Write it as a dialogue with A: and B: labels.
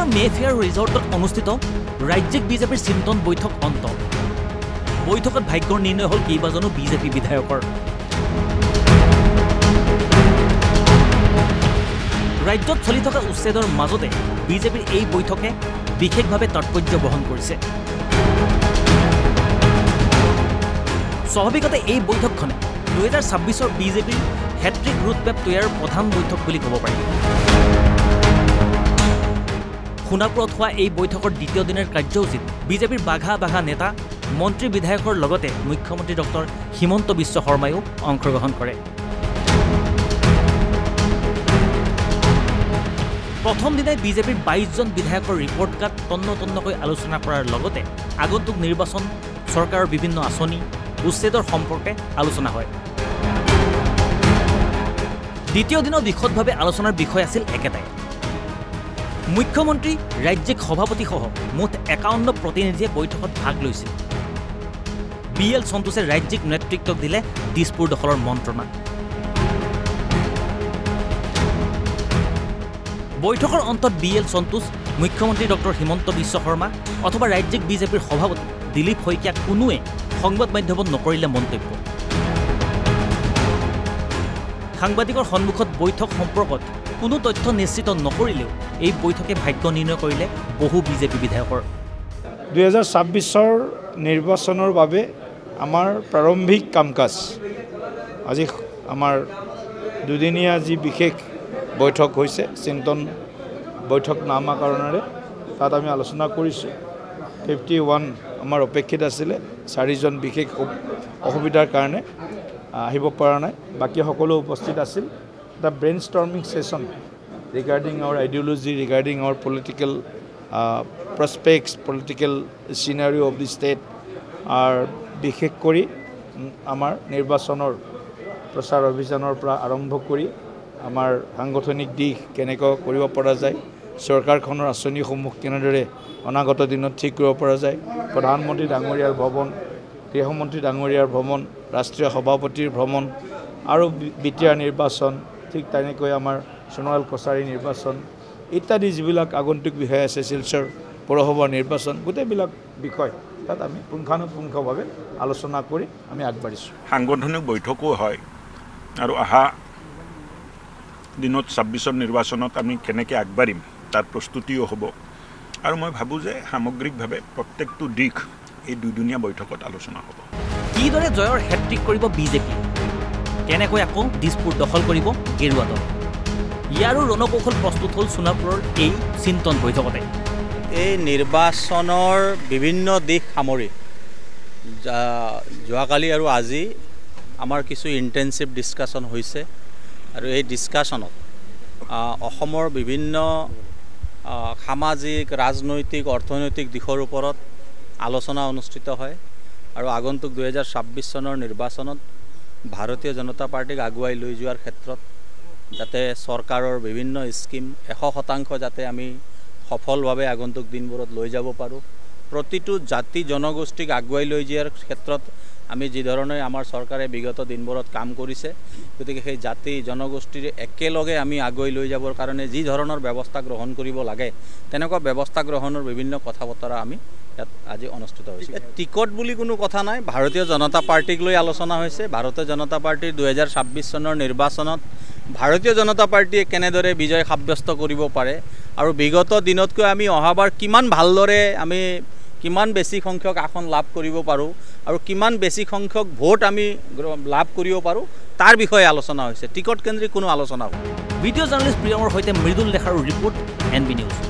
A: চুনাপুৰৰ Mayfair ৰিজৰ্টত অনুষ্ঠিত ৰাজ্যিক বিজেপিৰ চিন্তন বৈঠক অন্ত বৈঠকত ভাগ্যৰ নিৰ্ণয় হ'ল কেইবাজনো বিজেপি বিধায়কৰ ৰাজ্যত চলি থকা উচ্ছেদৰ মাজতে বিজেপিৰ এই বৈঠকে বিশেষভাৱে তাৎপৰ্য বহন কৰিছে স্বাভাৱিকতে এই বৈঠকখনে 2026 বিজেপিৰ হেট্ৰিক ৰুটমেপ তৈয়াৰৰ প্ৰধান বৈঠক বুলি ক'ব পাৰি সোণাপুৰত হোৱা এই বৈঠকৰ দ্বিতীয় দিনৰ কাৰ্যসূচীত বিজেপিৰ বাঘা বাঘা নেতা মন্ত্ৰী বিধায়কৰ লগতে মুখ্যমন্ত্ৰী ডক্টৰ হিমন্ত বিশ্ব শৰ্মায়ো অংশগ্ৰহণ কৰে প্ৰথম দিনাই বিজেপিৰ 22জন বিধায়কৰ ৰিপৰ্ট কাৰ্ড তন্নতন্নকৈ আলোচনা কৰাৰ লগতে আগন্তুক নিৰ্বাচন চৰকাৰৰ বিভিন্ন আঁচনি উচ্ছেদৰ সম্পৰ্কে আলোচনা হয় দ্বিতীয় দিনৰ বিশদভাৱে আলোচনাৰ বিষয় আছিল একেটাই মুখ্যমন্ত্ৰী ৰাজ্যিক সভাপতিসহ মুঠ 51 প্ৰতিনিধিয়ে বৈঠকত ভাগ লৈছিল BL সন্তোষে ৰাজ্যিক নেতৃত্বক দিলে দিছপুৰ দখলৰ মন্ত্ৰণা বৈঠকৰ অন্তত BL সন্তোষ মুখ্যমন্ত্ৰী ডক্টৰ হিমন্ত বিশ্ব শৰ্মা অথবা ৰাজ্যিক বিজেপিৰ সভাপতি দিলীপ শইকীয়া কোনোৱে সংবাদ মাধ্যমত নকৰিলে মন্তব্য সাংবাদিকৰ সন্মুখত বৈঠক সম্পৰ্কত কোনো তথ্য নিশ্চিত নকৰিলেও এই বৈঠকে ভাগ্য নিৰ্ণয় কৰিলে বহু বিজেপি বিধায়কৰ
B: 2026 নিৰ্বাচনৰ বাবে আমাৰ প্ৰাৰম্ভিক কামকাজ আজি আমাৰ দুদিনীয়া যি বিশেষ বৈঠক হৈছে চিন্তন বৈঠক নামাকৰণেৰে তাত আমি আলোচনা কৰিছোঁ 51 আমাৰ অপেক্ষিত আছিলে 4জন বিশেষ অসুবিধাৰ কাৰণে আহিব পৰা নাই বাকি সকলো উপস্থিত আছিল এটা brainstorming session regarding our ideology regarding our political prospects political scenario of the state আৰু বিশেষ কৰি আমাৰ নিৰ্বাচনৰ প্ৰচাৰ অভিযানৰ পৰা আৰম্ভ কৰি আমাৰ সাংগঠনিক দিশ কেনেকৈ কৰিব পৰা যায় চৰকাৰখনৰ আঁচনিসমূহ কেনেদৰে অনাগত দিনত ঠিক কৰিব পৰা যায় প্ৰধানমন্ত্ৰী ডাঙৰীয়াৰ ভ্ৰমণ গৃহমন্ত্ৰী ডাঙৰীয়াৰ ভ্ৰমণ ৰাষ্ট্ৰীয় সভাপতিৰ ভ্ৰমণ আৰু বিটিআৰ নিৰ্বাচন ঠিক তেনেকৈ আমাৰ সোণোৱাল কছাৰী নিৰ্বাচন ইত্যাদি যিবিলাক আগন্তুক বিষয় আছে শিলচৰ পৌৰসভাৰ নিৰ্বাচন গোটেইবিলাক বিষয় তাত আমি পুংখানুপুংখভাৱে আলোচনা কৰি আমি আগবাঢ়িছোঁ
C: সাংগঠনিক বৈঠকো হয় আৰু আহা দিনত 26 নিৰ্বাচনত আমি কেনেকৈ আগবাঢ়িম তাৰ প্ৰস্তুতিও হ'ব আৰু মই ভাবোঁ যে সামগ্ৰিকভাৱে প্ৰত্যেকটো দিশ এই দুদিনীয়া বৈঠকত আলোচনা হ'ব
A: কিদৰে জয়ৰ হেট্ৰিক কৰিব বিজেপি কেনেকৈ আকৌ দিছপুৰ দখল কৰিব গেৰুৱা দল ইয়াৰো ৰণকৌশল প্ৰস্তুত হ'ল সোণাপুৰৰ এই চিন্তন বৈঠকতে
D: এই নিৰ্বাচনৰ বিভিন্ন দিশ সামৰি যোৱাকালি আৰু আজি আমাৰ কিছু ইণ্টেনচিভ ডিছকাশ্যন হৈছে আৰু এই ডিছকাশ্যনত অসমৰ বিভিন্ন সামাজিক ৰাজনৈতিক অৰ্থনৈতিক দিশৰ ওপৰত আলোচনা অনুষ্ঠিত হয় আৰু আগন্তুক 2026 চনৰ নিৰ্বাচনত ভাৰতীয় জনতা পাৰ্টিক আগুৱাই লৈ যোৱাৰ ক্ষেত্ৰত যাতে চৰকাৰৰ বিভিন্ন স্কিম 100% যাতে আমি সফলভাৱে আগন্তুক দিনবোৰত লৈ যাব পাৰোঁ প্ৰতিটো জাতি জনগোষ্ঠীক আগুৱাই লৈ যোৱাৰ ক্ষেত্ৰত আমি যি ধৰণে আমাৰ চৰকাৰে বিগত দিনবোৰত কাম কৰিছে গতিকে সেই জাতি জনগোষ্ঠীৰ একেলগে আমি আগুৱাই লৈ যাবৰ কাৰণে যি ধৰণৰ ব্যৱস্থা গ্ৰহণ কৰিব লাগে তেনেকুৱা ব্যৱস্থা গ্ৰহণৰ বিভিন্ন কথা বতৰা আমি ইয়াত আজি অনুষ্ঠিত হৈছে টিকট বুলি কোনো কথা নাই ভাৰতীয় জনতা পাৰ্টিক লৈ আলোচনা হৈছে ভাৰতীয় জনতা পাৰ্টিৰ 2026 চনৰ নিৰ্বাচনত ভাৰতীয় জনতা পাৰ্টিয়ে কেনেদৰে বিজয় সাব্যস্ত কৰিব পাৰে আৰু বিগত দিনতকৈ আমি অহাবাৰ কিমান ভালদৰে আমি কিমান বেছি সংখ্যক আসন লাভ কৰিব পাৰোঁ আৰু কিমান বেছি সংখ্যক ভোট আমি লাভ কৰিব পাৰোঁ তাৰ বিষয়ে আলোচনা হৈছে টিকট কেন্দ্ৰিক কোনো আলোচনা হোৱা
A: ভিডিঅ' জাৰ্নেলিষ্ট প্ৰিয়মৰ সৈতে মৃদুল লেখাৰুৰ ৰিপৰ্ট NB নিউজ